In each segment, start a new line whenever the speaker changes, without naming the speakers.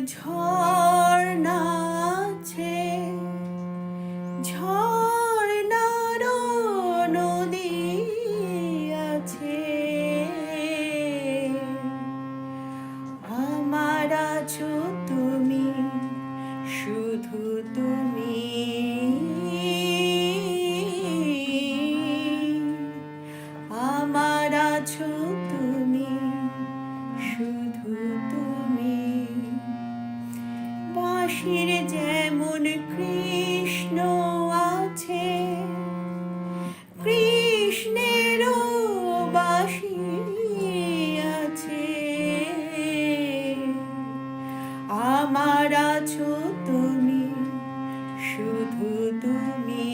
ঝর্ণা আছে, ঝর্ণারও নদী আছে। আমার আছো তুমি, শুধু তুমি। আমার আছো তুমি, শুধু তুমি। বাঁশির যেমন কৃষ্ণ আছে, কৃষ্ণেরও বাঁশি আছে। আমার আছো তুমি, শুধু তুমি।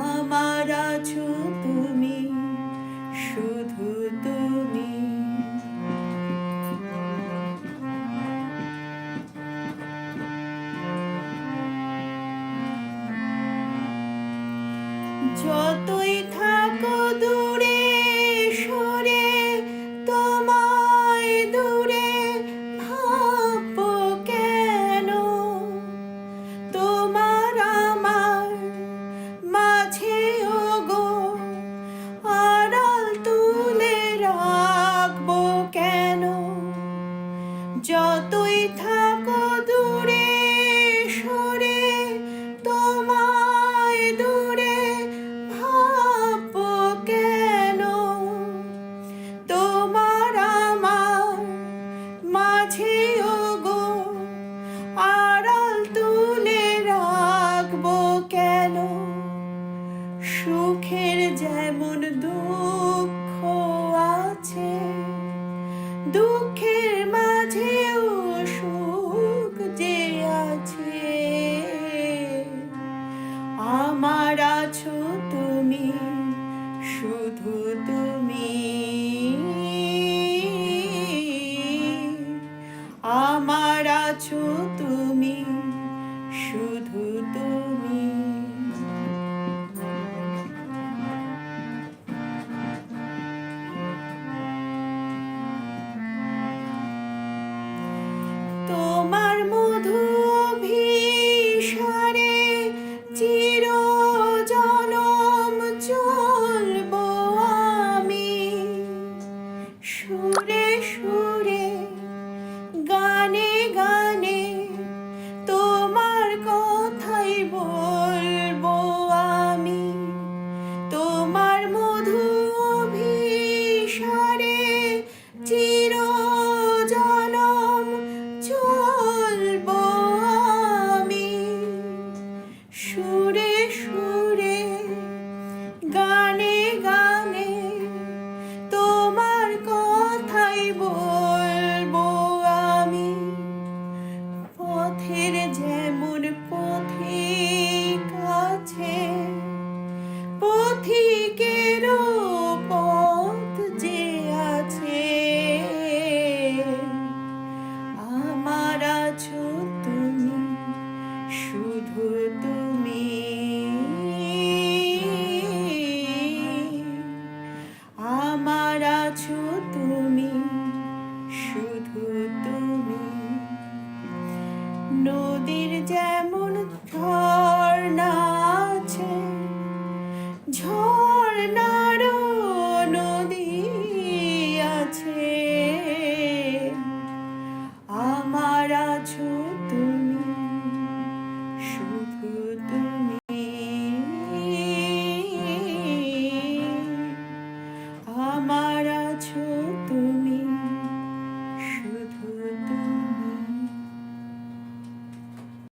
আমার আছো তুমি, শুধু তুমি। যতই থাকো দূরে সরে, তোমায় দূরে ভাববো কেন? তোমার আমার মাঝে ওগো আড়াল তুলে রাখবো কেন? যতই থাকো দূরে সরে, তোমায় দূরে ভাববো কেন? তোমার আমার মাঝে ওগো আড়াল তুলে রাখবো কেন? সুখের যেমন দুঃখ আছে, দুঃখের মাঝেও সুখ যে আছে। আমার আছো তুমি, শুধু তুমি। আমার আছো তুমি, শুধু তুমি। তোমার মধু অভিসারে চিরজনম চলবো আমি। সুরে সুরে গানে গানে তোমার কথাই বলবো আমি। তোমার মধু অভিসারে চিরজনম চলবো আমি। সুরে সুরে গানে গানে তোমার কথাই বলবো আমি। পথের যেমন পথিক আছে, পথিকে